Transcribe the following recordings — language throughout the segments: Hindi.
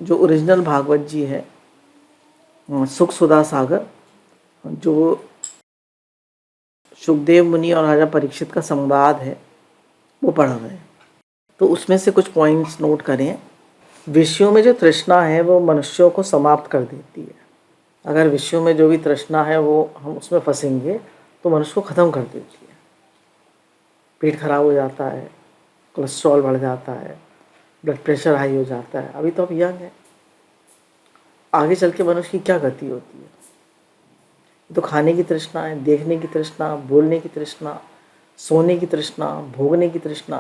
जो ओरिजिनल भागवत जी है, सुख सुधा सागर, जो सुखदेव मुनि और राजा परीक्षित का संवाद है, वो पढ़ रहे हैं। तो उसमें से कुछ पॉइंट्स नोट करें। विषयों में जो तृष्णा है वो मनुष्यों को समाप्त कर देती है। अगर विषयों में जो भी तृष्णा है वो हम उसमें फंसेंगे तो मनुष्य को ख़त्म कर देती है। पेट खराब हो जाता है, कोलेस्ट्रॉल बढ़ जाता है, ब्लड प्रेशर हाई हो जाता है। अभी तो अब यंग है, आगे चल के मनुष्य की क्या गति होती है। तो खाने की तृष्णा है, देखने की तृष्णा, बोलने की तृष्णा, सोने की तृष्णा, भोगने की तृष्णा,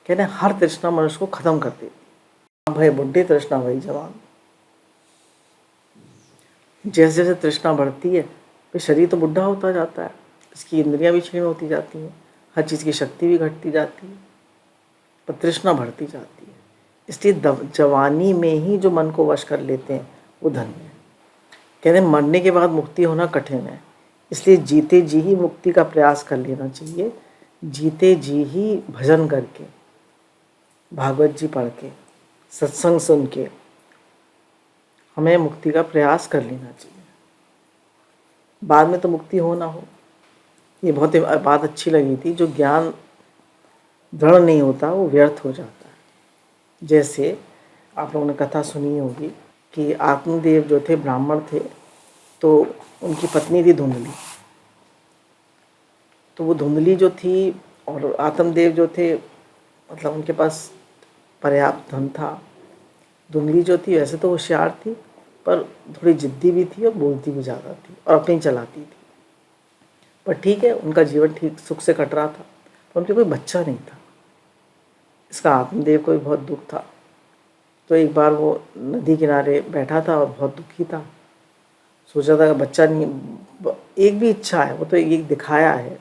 कहते हैं हर तृष्णा मनुष्य को ख़त्म कर देती है। भय बुढ़े तृष्णा वही जवान। जैसे जैसे तृष्णा बढ़ती है तो शरीर तो बुढ़ा होता जाता है, इसकी इंद्रियां भी क्षीण होती जाती हैं, हर चीज़ की शक्ति भी घटती जाती है, पर तृष्णा बढ़ती जाती है। इसलिए जवानी में ही जो मन को वश कर लेते हैं वो धन्य है। कहते हैं मरने के बाद मुक्ति होना कठिन है, इसलिए जीते जी ही मुक्ति का प्रयास कर लेना चाहिए। जीते जी ही भजन करके, भागवत जी पढ़ के, सत्संग सुन के हमें मुक्ति का प्रयास कर लेना चाहिए। बाद में तो मुक्ति हो ना हो, ये बहुत बात अच्छी लगी थी। जो ज्ञान दृढ़ नहीं होता वो व्यर्थ हो जाता है। जैसे आप लोगों ने कथा सुनी होगी कि आत्मदेव जो थे ब्राह्मण थे, तो उनकी पत्नी थी धुंधली। तो वो धुंधली जो थी और आत्मदेव जो थे, मतलब उनके पास पर्याप्त धन था। धुंधली जो थी वैसे तो होशियार थी, पर थोड़ी जिद्दी भी थी और बोलती भी ज़्यादा थी और अपनी चलाती थी। पर ठीक है, उनका जीवन ठीक सुख से कट रहा था, पर उनके कोई बच्चा नहीं था। इसका आत्मदेव को भी बहुत दुख था। तो एक बार वो नदी किनारे बैठा था और बहुत दुखी था। सोचा था कि बच्चा नहीं, एक भी इच्छा है, वो तो एक दिखाया है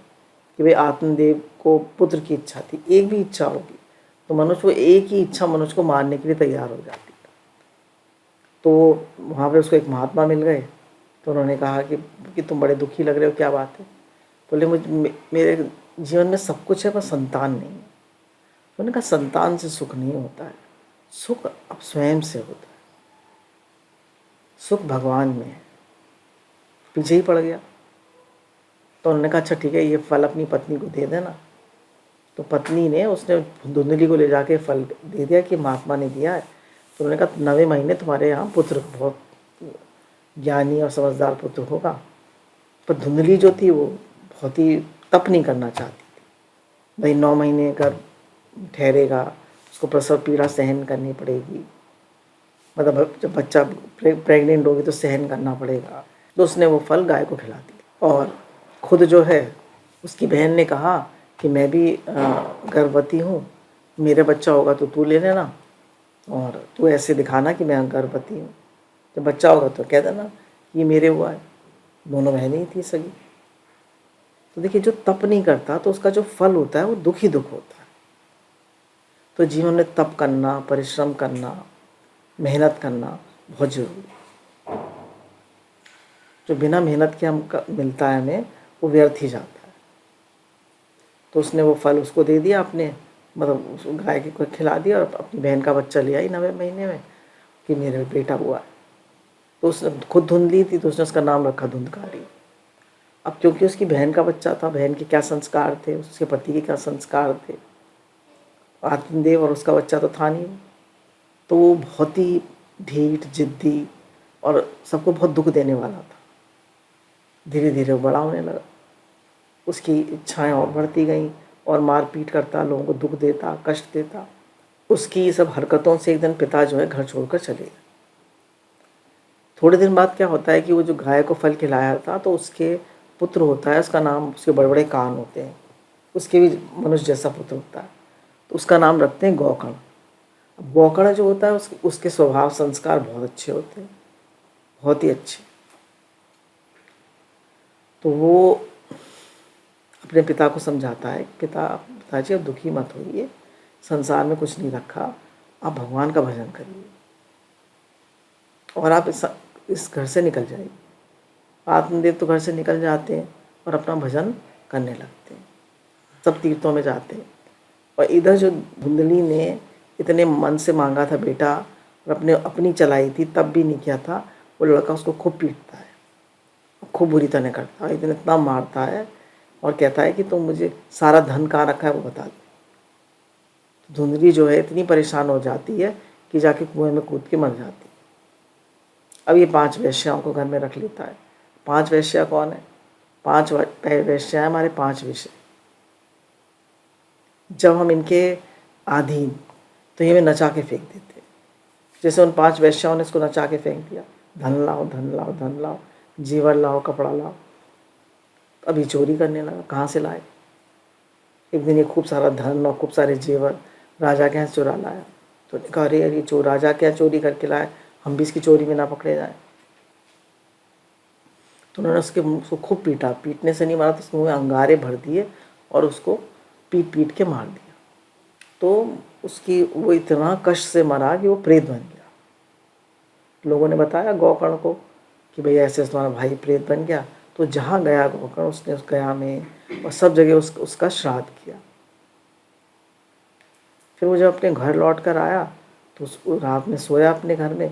कि भाई आत्मदेव को पुत्र की इच्छा थी, एक भी इच्छा होगी तो मनुष्य को एक ही इच्छा मनुष्य को मारने के लिए तैयार हो जाती है। तो वहाँ पे उसको एक महात्मा मिल गए, तो उन्होंने कहा कि तुम बड़े दुखी लग रहे हो, क्या बात है। बोले मेरे जीवन में सब कुछ है पर संतान नहीं है। तो उन्होंने कहा संतान से सुख नहीं होता है, सुख अब स्वयं से होता है, सुख भगवान में है। पीछे ही पड़ गया। तो उन्होंने कहा अच्छा ठीक है, ये फल अपनी पत्नी को दे देना। तो पत्नी ने, उसने धुंधली को ले जाके फल दे दिया कि महात्मा ने दिया है। तो उन्होंने कहा 9वें महीने तुम्हारे यहाँ पुत्र, बहुत ज्ञानी और समझदार पुत्र होगा। पर धुंधली जो थी वो बहुत ही तप नहीं करना चाहती थी। भाई 9 महीने अगर ठहरेगा, उसको प्रसव पीड़ा सहन करनी पड़ेगी, मतलब जब बच्चा प्रेग्नेंट होगी तो सहन करना पड़ेगा। तो उसने वो फल गाय को खिला दिया। और खुद जो है, उसकी बहन ने कहा कि मैं भी गर्भवती हूँ, मेरे बच्चा होगा तो तू ले लेना, और तू ऐसे दिखाना कि मैं गर्भवती हूँ, जब बच्चा होगा तो कह देना ये मेरे हुआ है। दोनों बहनें ही थी सगी। तो देखिए, जो तप नहीं करता तो उसका जो फल होता है वो दुख ही दुख होता है। तो जीवन में तप करना, परिश्रम करना, मेहनत करना बहुत जरूरी है। जो बिना मेहनत के हम मिलता है हमें, वो व्यर्थ ही जाता है। तो उसने वो फल उसको दे दिया, अपने मतलब उस गाय को खिला दिया, और अपनी बहन का बच्चा ले आई 9वें महीने में कि मेरे बेटा हुआ है। तो उसने खुद धुंधली थी तो उसने उसका नाम रखा धुंधकारी। अब क्योंकि उसकी बहन का बच्चा था, बहन के क्या संस्कार थे, उसके पति के क्या संस्कार थे, आत्मदेव और उसका बच्चा तो था नहीं, तो वो बहुत ही ढीठ, जिद्दी और सबको बहुत दुख देने वाला था। धीरे धीरे वो बड़ा होने लगा, उसकी इच्छाएं और बढ़ती गईं और मारपीट करता, लोगों को दुख देता, कष्ट देता। उसकी सब हरकतों से एक दिन पिता जो है घर छोड़कर चले गए। थोड़े दिन बाद क्या होता है कि वो जो गाय को फल खिलाया था, तो उसके पुत्र होता है, उसका नाम, उसके बड़े बड़े कान होते हैं, उसके भी मनुष्य जैसा पुत्र होता है, तो उसका नाम रखते हैं गौकर्ण। अब गौकर्ण जो होता है उसके स्वभाव संस्कार बहुत अच्छे होते हैं, बहुत ही अच्छे। तो वो अपने पिता को समझाता है, पिताजी अब दुखी मत होइए, संसार में कुछ नहीं रखा, आप भगवान का भजन करिए और आप इस घर से निकल जाइए। आत्मदेव तो घर से निकल जाते हैं और अपना भजन करने लगते हैं, सब तीर्थों में जाते हैं। और इधर जो धुंधली ने इतने मन से मांगा था बेटा, और अपने अपनी चलाई थी तब भी नहीं किया था, वो लड़का उसको खूब पीटता है, खूब बुरी तरह करता है, इतना मारता है और कहता है कि तुम मुझे सारा धन कहाँ रखा है वो बता दो। तो धुंधली जो है इतनी परेशान हो जाती है कि जाके कुएं में कूद के मर जाती है। अब ये 5 वेश्याओं को घर में रख लेता है। 5 वेश्या कौन है? 5 वेश्या है हमारे 5 विषय। जब हम इनके अधीन तो ये हमें नचा के फेंक देते। जैसे उन 5 वेश्याओं ने इसको नचा के फेंक दिया, धन लाओ धन लाओ धन लाओ, जीवन लाओ, कपड़ा लाओ। अभी चोरी करने लगा, कहाँ से लाए? एक दिन ये खूब सारा धन और खूब सारे जेवर राजा के यहाँ चुरा लाया। तो कहा अरे यार ये राजा क्या चोरी करके लाए, हम भी इसकी चोरी में ना पकड़े जाए। तो उन्होंने उसको खूब पीटा, पीटने से नहीं मारा तो उसके मुँह में अंगारे भर दिए और उसको पीट पीट के मार दिया। तो उसकी वो इतना कष्ट से मरा कि वो प्रेत बन गया। लोगों ने बताया गोकर्ण को कि भैया ऐसे तुम्हारा भाई प्रेत बन गया। तो जहाँ गया गोकर्ण उसने उस गया में और सब जगह उसका श्राद्ध किया। फिर वो जब अपने घर लौट कर आया तो रात में सोया अपने घर में,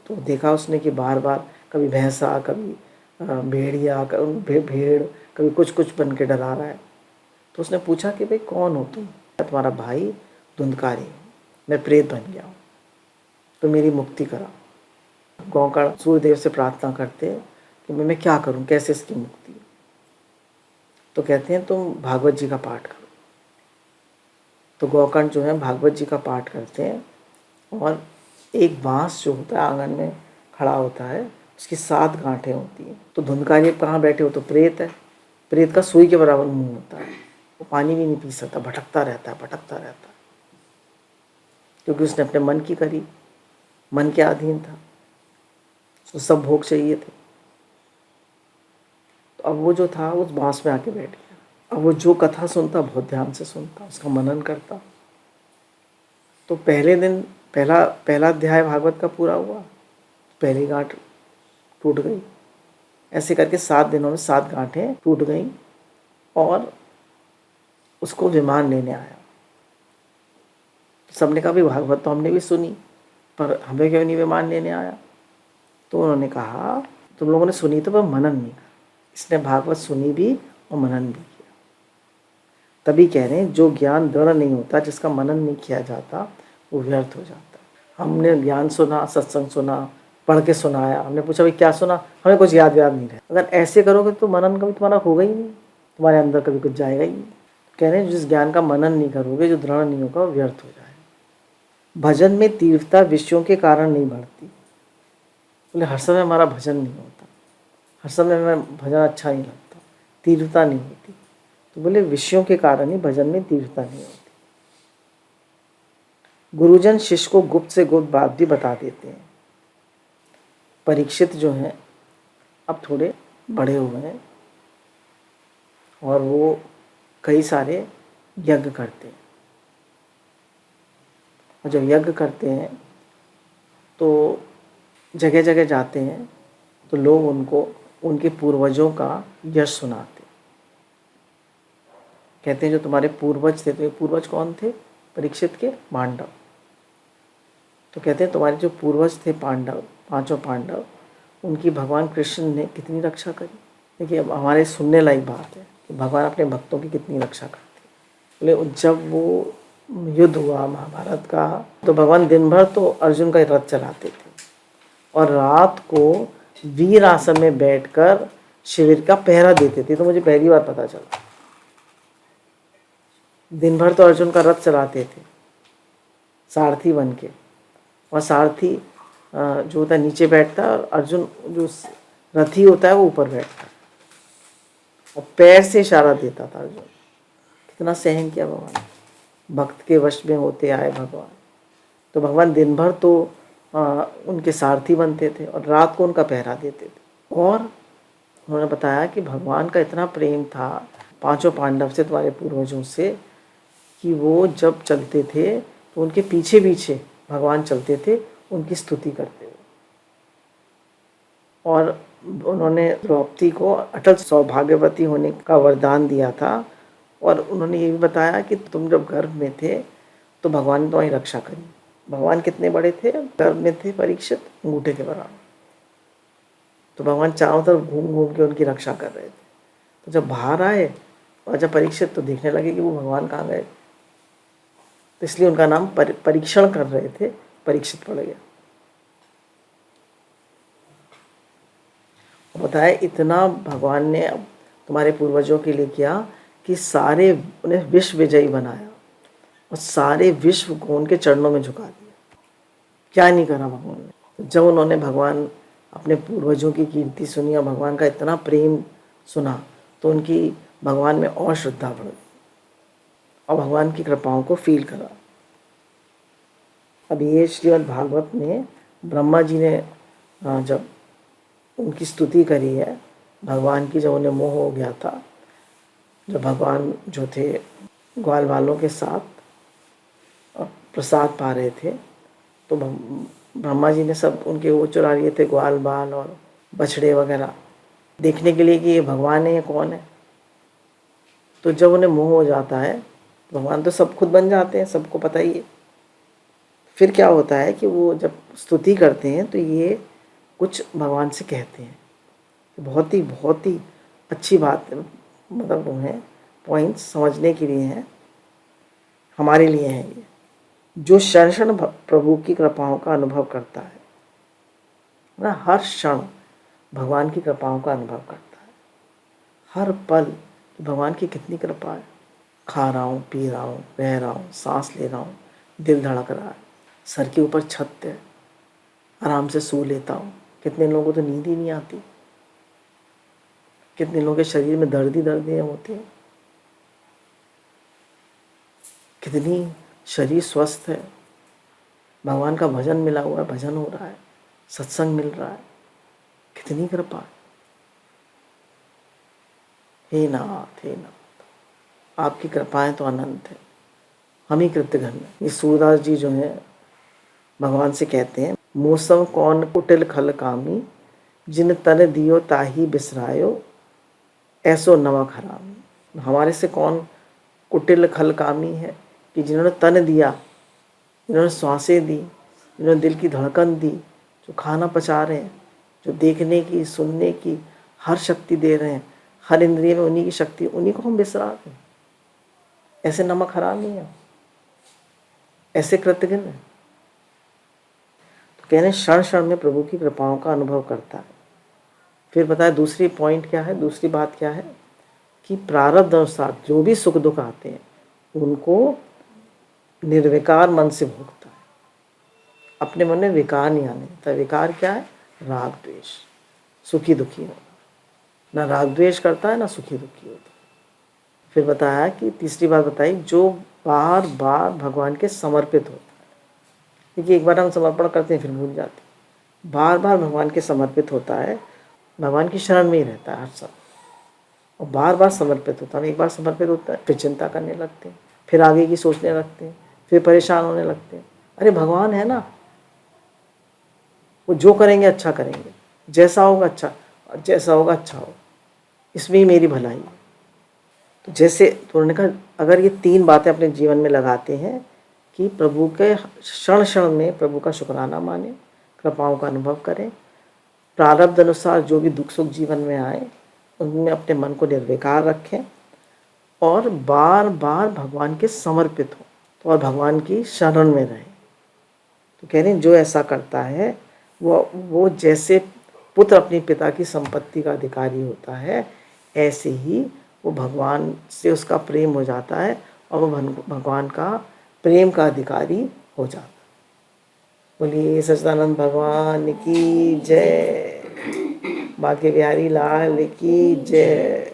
तो देखा उसने कि बार बार कभी भैंसा, कभी भेड़िया, कभी भेड़, कभी कुछ कुछ बन के डरा रहा है। तो उसने पूछा कि भाई कौन हो तुम? तुम्हारा भाई धुंधकारी हूँ, मैं प्रेत बन गया हूँ, तो मेरी मुक्ति करा। गोकर्ण सूर्यदेव से प्रार्थना करते हैं कि मैं क्या करूं, कैसे इसकी मुक्ति? तो कहते हैं तुम भागवत जी का पाठ करो। तो गोकर्ण जो है भागवत जी का पाठ करते हैं और एक बांस जो होता है आंगन में खड़ा होता है, उसकी 7 गांठें होती हैं। तो धुंधकारी कहाँ बैठे हो? तो प्रेत है। प्रेत का सुई के बराबर मुंह होता है, वो पानी भी नहीं पी सकता, भटकता रहता है भटकता रहता है, क्योंकि उसने अपने मन की करी, मन के अधीन था, उसको सब भोग चाहिए थे। तो अब वो जो था उस बांस में आके बैठ गया। अब वो जो कथा सुनता बहुत ध्यान से सुनता, उसका मनन करता। तो पहले दिन पहला अध्याय भागवत का पूरा हुआ, पहली गांठ टूट गई। ऐसे करके 7 दिनों में 7 गांठें टूट गईं और उसको विमान लेने आया। सबने कहा भी भागवत तो हमने भी सुनी, पर हमें क्यों नहीं विमान लेने आया? तो उन्होंने कहा तुम लोगों ने सुनी तो पर मनन नहीं करा। इसने भागवत सुनी भी और मनन भी किया। तभी कह रहे हैं जो ज्ञान दृढ़ नहीं होता, जिसका मनन नहीं किया जाता, वो व्यर्थ हो जाता है। हमने ज्ञान सुना, सत्संग सुना, पढ़ के सुनाया, हमने पूछा भाई क्या सुना, हमें कुछ याद नहीं रहा। अगर ऐसे करोगे तो मनन कभी तुम्हारा होगा ही नहीं, तुम्हारे अंदर कभी कुछ जाएगा ही नहीं। कह रहे हैं जिस ज्ञान का मनन नहीं करोगे, जो दृढ़ नहीं होगा, वो व्यर्थ हो जाएगा। भजन में तीव्रता विषयों के कारण नहीं बढ़ती। बोले हर समय हमारा भजन नहीं होता, हर समय हमें भजन अच्छा नहीं लगता, तीव्रता नहीं होती। तो बोले विषयों के कारण ही भजन में तीव्रता नहीं होती। गुरुजन शिष्य को गुप्त से गुप्त बात भी बता देते हैं। परीक्षित जो हैं अब थोड़े बड़े हुए हैं और वो कई सारे यज्ञ करते हैं, और जब यज्ञ करते हैं तो जगह जगह जाते हैं तो लोग उनको उनके पूर्वजों का यश सुनाते। कहते हैं जो तुम्हारे पूर्वज थे, तो ये पूर्वज कौन थे? परीक्षित के पांडव। तो कहते हैं तुम्हारे जो पूर्वज थे पांडव, 5 पांडव, उनकी भगवान कृष्ण ने कितनी रक्षा करी। देखिए अब हमारे सुनने लायक बात है कि भगवान अपने भक्तों की कितनी रक्षा करते। बोले जब वो युद्ध हुआ महाभारत का, तो भगवान दिन भर तो अर्जुन का रथ चलाते थे और रात को वीर आसन में बैठकर शिविर का पहरा देते थे। तो मुझे पहली बार पता चला, दिन भर तो अर्जुन का रथ चलाते थे सारथी बन के, और सारथी जो होता है नीचे बैठता है और अर्जुन जो रथी होता है वो ऊपर बैठता है और पैर से इशारा देता था अर्जुन। कितना सहन किया भगवान, भक्त के वश में होते आए भगवान। तो भगवान दिन भर तो उनके सारथी बनते थे और रात को उनका पहरा देते थे। और उन्होंने बताया कि भगवान का इतना प्रेम था 5 पांडव से, तुम्हारे पूर्वजों से, कि वो जब चलते थे तो उनके पीछे पीछे भगवान चलते थे उनकी स्तुति करते हुए। और उन्होंने द्रौपदी को अटल सौभाग्यवती होने का वरदान दिया था। और उन्होंने ये भी बताया कि तुम जब गर्भ में थे तो भगवान ने तुम्हारी रक्षा करी, भगवान कितने बड़े थे? गर्भ में थे परीक्षित, अंगूठे के बराबर। तो भगवान चारों तरफ घूम घूम के उनकी रक्षा कर रहे थे। तो जब बाहर आए और जब परीक्षित, तो देखने लगे कि वो भगवान कहाँ गए। तो इसलिए उनका नाम परीक्षण कर रहे थे, परीक्षित पड़ गया। बताया इतना भगवान ने अब तुम्हारे पूर्वजों के लिए किया कि सारे उन्हें विश्व विजयी बनाया और सारे विश्व को उनके चरणों में झुका दिया। क्या नहीं करा भगवान ने। जब उन्होंने भगवान अपने पूर्वजों की कीर्ति सुनी और भगवान का इतना प्रेम सुना, तो उनकी भगवान में और श्रद्धा बढ़ गई और भगवान की कृपाओं को फील करा। अब ये श्रीमद् भागवत में ब्रह्मा जी ने जब उनकी स्तुति करी है भगवान की, जब उन्हें मोह हो गया था, जब भगवान जो थे ग्वाल वालों के साथ प्रसाद पा रहे थे, तो ब्रह्मा जी ने सब उनके वो चुरा लिए थे, ग्वाल बाल और बछड़े वगैरह, देखने के लिए कि ये भगवान है, ये कौन है। तो जब उन्हें मोह हो जाता है, भगवान तो सब खुद बन जाते हैं, सबको पता ही है। फिर क्या होता है कि वो जब स्तुति करते हैं तो ये कुछ भगवान से कहते हैं। बहुत ही अच्छी बात है, मतलब वो है पॉइंट्स समझने के लिए हैं, हमारे लिए हैं ये। जो क्षण क्षण प्रभु की कृपाओं का अनुभव करता है ना, हर क्षण भगवान की कृपाओं का अनुभव करता है, हर पल भगवान की कितनी कृपा है। खा रहा हूँ, पी रहा हूँ, रह रहा हूँ, सांस ले रहा हूँ, दिल धड़क रहा है, सर के ऊपर छत है, आराम से सो लेता हूँ। कितने लोगों को तो नींद ही नहीं आती, कितने लोगों के शरीर में दर्द ही दर्द होते हैं, कितनी शरीर स्वस्थ है, भगवान का भजन मिला हुआ है, भजन हो रहा है, सत्संग मिल रहा है, कितनी कृपा। हे नाथ, हे नाथ, आपकी कृपाएं तो अनंत है, हम ही कृत्यघन। ये सूरदास जी जो है भगवान से कहते हैं, मौसम कौन कुटिल खल कामी, जिन तन दियो ताही बिसरायो, ऐसो नमक हरामी। हमारे से कौन कुटिल खल कामी है कि जिन्होंने तन दिया, जिन्होंने श्वासें दी, जिन्होंने दिल की धड़कन दी, जो खाना पचा रहे हैं, जो देखने की सुनने की हर शक्ति दे रहे हैं, हर इंद्रिय में उन्हीं की शक्ति, उन्हीं को हम बिसरा रहे हैं। ऐसे नमक हरामी है, ऐसे कृतज्ञ है। तो कह रहे क्षण क्षण में प्रभु की कृपाओं का अनुभव करता है। फिर बताया दूसरी पॉइंट क्या है, दूसरी बात क्या है कि प्रारब्ध अनुसार जो भी सुख दुख आते हैं उनको निर्विकार मन से भोगता है, अपने मन में विकार नहीं आने देता। विकार क्या है? राग द्वेष, सुखी दुखी होना। ना राग द्वेष करता है, ना सुखी दुखी होता है। फिर बताया कि तीसरी बात बताई, जो बार बार भगवान के समर्पित होता है। क्योंकि एक बार हम समर्पण करते हैं फिर भूल जाते हैं, बार बार भगवान के समर्पित होता है, भगवान की शरण में ही रहता है हर समय, और बार बार समर्पित होता है। एक बार समर्पित होता है फिर चिंता करने लगते हैं, फिर आगे की सोचने लगते हैं, फिर परेशान होने लगते हैं। अरे भगवान है ना, वो जो करेंगे अच्छा करेंगे, जैसा होगा अच्छा, जैसा होगा अच्छा हो, इसमें ही मेरी भलाई है। तो जैसे तो उन्होंने कहा अगर ये तीन बातें अपने जीवन में लगाते हैं कि प्रभु के क्षण क्षण में प्रभु का शुक्राना माने, कृपाओं का अनुभव करें, प्रारब्ध अनुसार जो भी दुख सुख जीवन में आए उनमें अपने मन को निर्विकार रखें, और बार बार भगवान के समर्पित हो, तो और भगवान की शरण में रहें। तो कह रहे हैं जो ऐसा करता है वो जैसे पुत्र अपने पिता की संपत्ति का अधिकारी होता है, ऐसे ही वो भगवान से उसका प्रेम हो जाता है और वो भगवान का प्रेम का अधिकारी हो जाता है। बोलिए सच्चिदानंद भगवान की जय, बांके बिहारी लाल की जय।